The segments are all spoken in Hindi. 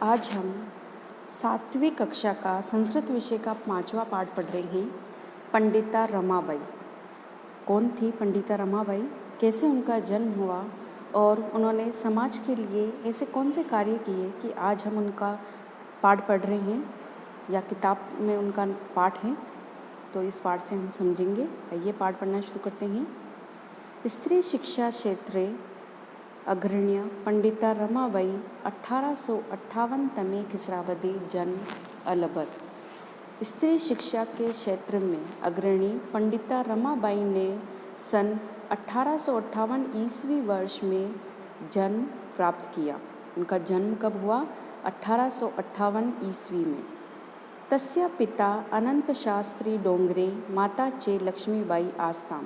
आज हम 7वीं कक्षा का संस्कृत विषय का 5वां पाठ पढ़ रहे हैं। पंडिता रमाबाई। कौन थी पंडिता रमाबाई, कैसे उनका जन्म हुआ और उन्होंने समाज के लिए ऐसे कौन से कार्य किए कि आज हम उनका पाठ पढ़ रहे हैं या किताब में उनका पाठ है। तो इस पाठ से हम समझेंगे। आइए पाठ पढ़ना शुरू करते हैं। स्त्री शिक्षा क्षेत्रे अग्रण्या पंडिता रमाबाई 1858 तमे खिसरावदी जन्म अलबर। स्त्री शिक्षा के क्षेत्र में अग्रणी पंडिता रमाबाई ने सन 1858 ईस्वी वर्ष में जन्म प्राप्त किया। उनका जन्म कब हुआ? 1858 ईस्वी में। तस्या पिता अनंत शास्त्री डोंगरे, माता चे लक्ष्मीबाई आस्ताम।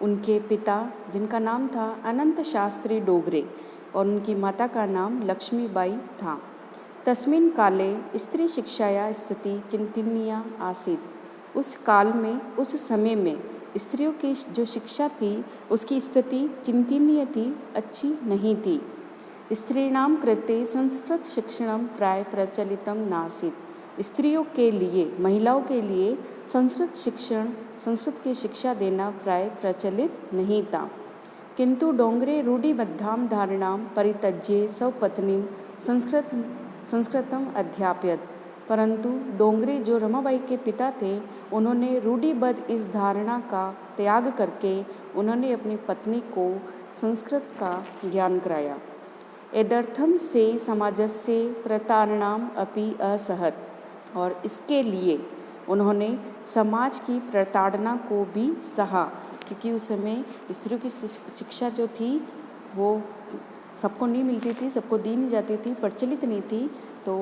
उनके पिता, जिनका नाम था अनंत शास्त्री डोगरे, और उनकी माता का नाम लक्ष्मीबाई था। तस्मिन् काले स्त्री शिक्षाया स्थिति चिंतनीया आसीत्। उस काल में, उस समय में स्त्रियों की जो शिक्षा थी उसकी स्थिति चिंतनीय थी, अच्छी नहीं थी। स्त्रीणां कृते संस्कृत शिक्षणं प्राय प्रचलितं नासीत्। स्त्रियों के लिए, महिलाओं के लिए संस्कृत की शिक्षा देना प्राय प्रचलित नहीं था। किंतु डोंगरे रूढ़िबद्धां धारणां परित्यज्य स्वपत्नीं संस्कृतम अध्यापयत्। परंतु डोंगरे, जो रमाबाई के पिता थे, उन्होंने रूढ़िबद्ध इस धारणा का त्याग करके उन्होंने अपनी पत्नी को संस्कृत का ज्ञान कराया। एदर्थम से समाजस्य प्रतारणां अपि असहत। और इसके लिए उन्होंने समाज की प्रताड़ना को भी सहा, क्योंकि उस समय स्त्रियों की शिक्षा जो थी वो सबको नहीं मिलती थी, सबको दी नहीं जाती थी, प्रचलित नहीं थी। तो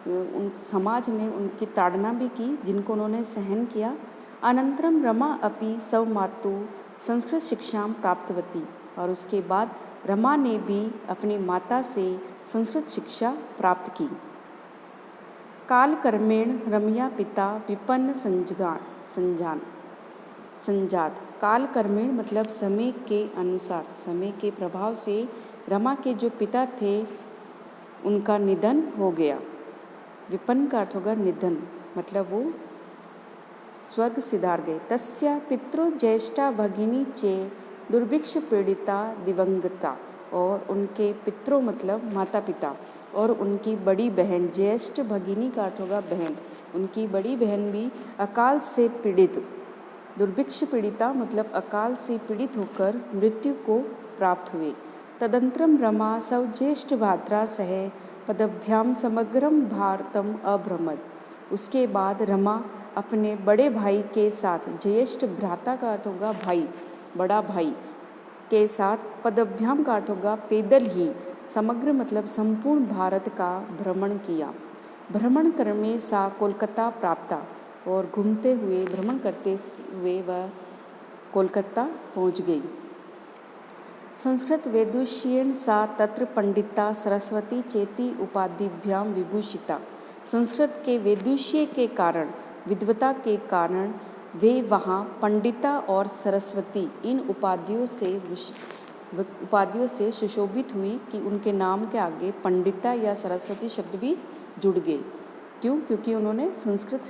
उन समाज ने उनकी ताड़ना भी की, जिनको उन्होंने सहन किया। अनंतरम रमा अपि स्वमातु संस्कृत शिक्षां प्राप्तवती। और उसके बाद रमा ने भी अपनी माता से संस्कृत शिक्षा प्राप्त की। कालक्रमेण रमया पिता विपन्न संजात। कालक्रमेण मतलब समय के अनुसार, समय के प्रभाव से रमा के जो पिता थे उनका निधन हो गया। विपन्न का अर्थ होगा निधन, मतलब वो स्वर्ग सिधार गए। तस्या पितृ ज्येष्ठा भगिनी चे दुर्भिक्ष पीड़िता दिवंगता। और उनके पितरों मतलब माता पिता, और उनकी बड़ी बहन, ज्येष्ठ भगिनी का अर्थ होगा बहन, उनकी बड़ी बहन भी अकाल से पीड़ित, दुर्भिक्ष पीड़िता मतलब अकाल से पीड़ित होकर मृत्यु को प्राप्त हुए। तदंतरम रमा स्वज्येष्ठ भ्रात्रा सह पदभ्याम समग्रम भारतम अभ्रमद। उसके बाद रमा अपने बड़े भाई के साथ, ज्येष्ठ भ्राता का अर्थ होगा भाई, बड़ा भाई के साथ, पदभ्याम का अर्थ होगा पैदल ही, समग्र मतलब संपूर्ण भारत का भ्रमण किया। भ्रमण क्रमे सा कोलकाता प्राप्ता। और घूमते हुए, भ्रमण करते हुए वह कोलकाता पहुंच गई। संस्कृत वेदुष्येन सा तत्र पंडिता सरस्वती चेती उपाधिभ्यां विभूषिता। संस्कृत के वेदुष्य के कारण, विद्वता के कारण वे वहाँ पंडिता और सरस्वती इन उपाधियों से सुशोभित हुई कि उनके नाम के आगे पंडिता या सरस्वती शब्द भी जुड़ गए। क्यों? क्योंकि उन्होंने संस्कृत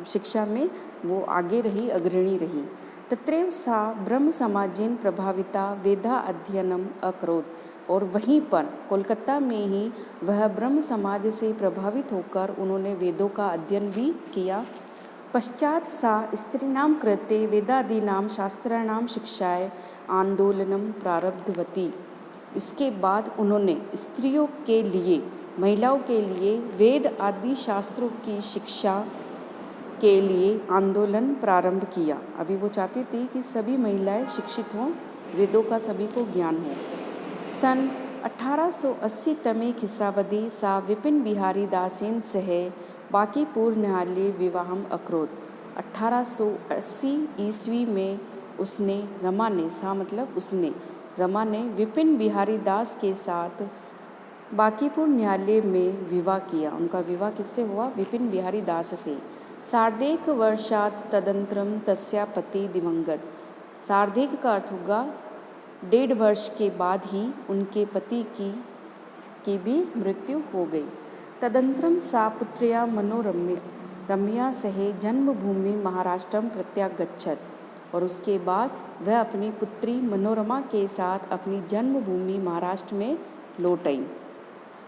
शिक्षा में वो आगे रही, अग्रणी रही। तत्रैव सा ब्रह्म समाजेन प्रभाविता वेदा अध्ययनम अकरोत्। और वहीं पर कोलकाता में ही वह ब्रह्म समाज से प्रभावित होकर उन्होंने वेदों का अध्ययन भी किया। पश्चात सा स्त्रीणां कृते वेदादीनां शास्त्राणां शिक्षाय आंदोलनम प्रारब्धवती। इसके बाद उन्होंने स्त्रियों के लिए, महिलाओं के लिए वेद आदि शास्त्रों की शिक्षा के लिए आंदोलन प्रारंभ किया। अभी वो चाहती थी कि सभी महिलाएं शिक्षित हों, वेदों का सभी को ज्ञान हो। सन 1880 तमे खिसरावदी सा विपिन बिहारी दासेन सह बांकीपुर न्यायालय विवाहम अकरोत्। 1880 ईस्वी में उसने, रमा ने, सा मतलब उसने, रमा ने विपिन बिहारी दास के साथ बांकीपुर न्यायालय में विवाह किया। उनका विवाह किससे हुआ? विपिन बिहारी दास से। सार्धैक वर्षात् तदंतरम तस्या पति दिवंगत। सार्धैक का अर्थ होगा 1.5 वर्ष के बाद ही उनके पति की भी मृत्यु हो गई। तदनन्तरं सा पुत्र्या रम्या सह जन्मभूमि महाराष्ट्रम प्रत्यागच्छत् और उसके बाद वह अपनी पुत्री मनोरमा के साथ अपनी जन्मभूमि महाराष्ट्र में लौट आई।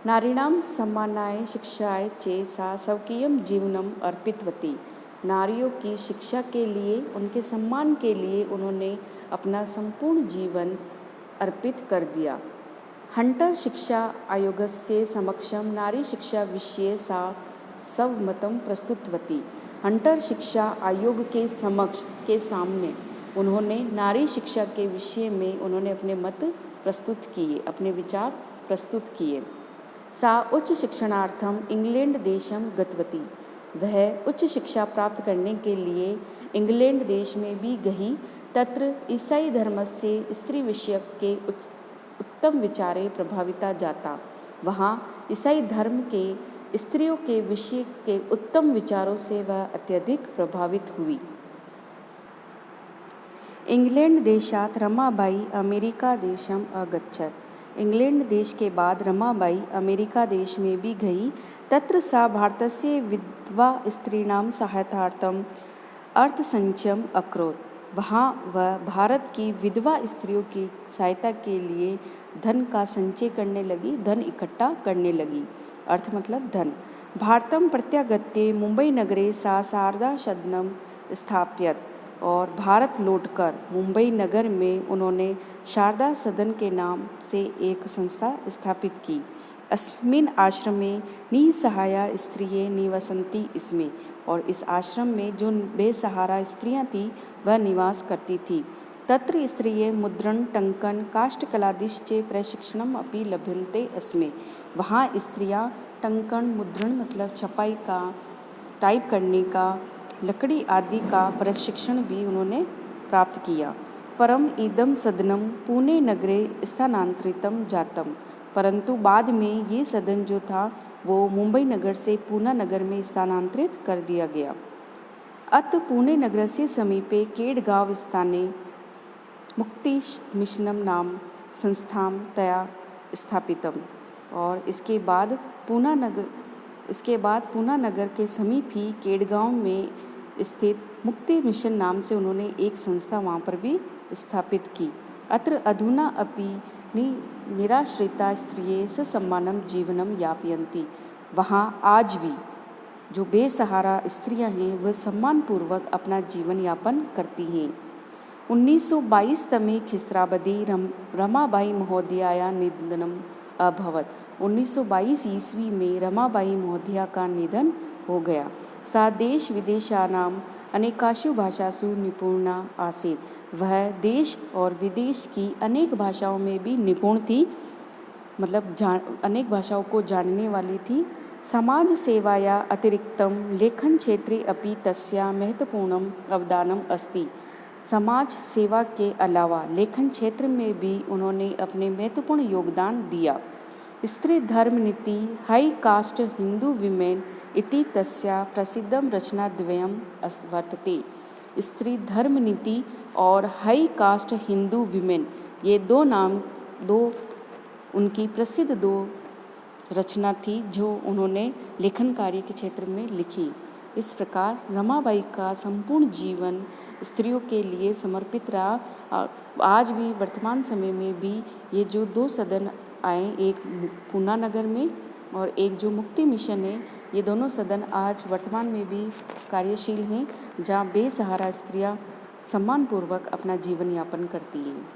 नारीणां सम्मानाय शिक्षाय चे सा स्वकीयं जीवनम अर्पितवती। नारियों की शिक्षा के लिए, उनके सम्मान के लिए उन्होंने अपना संपूर्ण जीवन अर्पित कर दिया। हंटर शिक्षा आयोगस्य समक्षम नारी शिक्षा विषये सा स्वमतं प्रस्तुतवती। हंटर शिक्षा आयोग के सामने उन्होंने नारी शिक्षा के विषय में उन्होंने अपने मत प्रस्तुत किए, अपने विचार प्रस्तुत किए। सा उच्च शिक्षणार्थम इंग्लैंड देशम गतवती। वह उच्च शिक्षा प्राप्त करने के लिए इंग्लैंड देश में भी गई। तत्र ईसाई धर्म से स्त्री विषयक के उत्तम विचारे प्रभाविता जाता। वहाँ ईसाई धर्म के स्त्रियों के विषय के उत्तम विचारों से वह अत्यधिक प्रभावित हुई। इंग्लैंड देशात रमाबाई अमेरिका देशम अगच्छत्। इंग्लैंड देश के बाद रमाबाई अमेरिका देश में भी गई। तत्र सा भारतस्य विधवा स्त्रीणां सहायतार्थम अर्थसंचयम् अकरोत्। वहाँ वह भारत की विधवा स्त्रियों की सहायता के लिए धन का संचय करने लगी, धन इकट्ठा करने लगी। अर्थ मतलब धन। भारतम प्रत्यागत्य मुंबई नगरे सा शारदा सदनम स्थाप्यत। और भारत लौटकर मुंबई नगर में उन्होंने शारदा सदन के नाम से एक संस्था स्थापित की। अस्मिन् आश्रमे निसहाया स्त्रिये निवसन्ति इसमें। और इस आश्रम में जो बेसहारा स्त्रियां थीं वह निवास करती थी। तत्र स्त्रिये मुद्रण टंकन काष्ठकलादिश्च प्रशिक्षणम अपि लभ्यन्ते अस्मे। वहाँ स्त्रियां टंकन, मुद्रण मतलब छपाई का, टाइप करने का, लकड़ी आदि का प्रशिक्षण भी उन्होंने प्राप्त किया। परम इदम सदनम पुणे नगरे स्थानांतरितम जातम। परंतु बाद में ये सदन जो था वो मुंबई नगर से पूना नगर में स्थानांतरित कर दिया गया। अत पुणे नगरस्य समीपे केडगांव स्थाने मुक्ति मिशनम नाम संस्थां तया स्थापितम। और इसके बाद पूना नगर के समीप ही केडगांव में स्थित मुक्ति मिशन नाम से उन्होंने एक संस्था वहाँ पर भी स्थापित की। अत्र अधुना अपि निराश्रिता स्त्रिये ससम्मानम जीवनम यापयन्ति। वहाँ आज भी जो बेसहारा स्त्रियां हैं वह सम्मानपूर्वक अपना जीवन यापन करती हैं। 1922 तमे खिस्रावदी रमाबाई महोदयाया निधनम अभवत। 1922 ईस्वी में रमाबाई महोदया का निधन हो गया। सा देश विदेशानां अनेकासु भाषासु निपुणा आसीत्। वह देश और विदेश की अनेक भाषाओं में भी निपुण थी, मतलब अनेक भाषाओं को जानने वाली थी। समाज सेवाया अतिरिक्तम लेखन क्षेत्रे अपि तस्या महत्वपूर्णम अवदानम अस्ति। समाज सेवा के अलावा लेखन क्षेत्र में भी उन्होंने अपने महत्वपूर्ण योगदान दिया। स्त्री धर्म नीति हाई कास्ट हिंदू विमेन इति तस्या प्रसिद्धम रचनाद्वयम् वर्तते। स्त्री धर्म नीति और हाई कास्ट हिंदू विमेन, ये दो उनकी प्रसिद्ध दो रचना थी जो उन्होंने लेखन कार्य के क्षेत्र में लिखी। इस प्रकार रमाबाई का संपूर्ण जीवन स्त्रियों के लिए समर्पित रहा। आज भी वर्तमान समय में भी ये जो दो सदन आए, एक पूना नगर में और एक जो मुक्ति मिशन है, ये दोनों सदन आज वर्तमान में भी कार्यशील हैं, जहाँ बेसहारा स्त्रियाँ सम्मानपूर्वक अपना जीवन यापन करती हैं।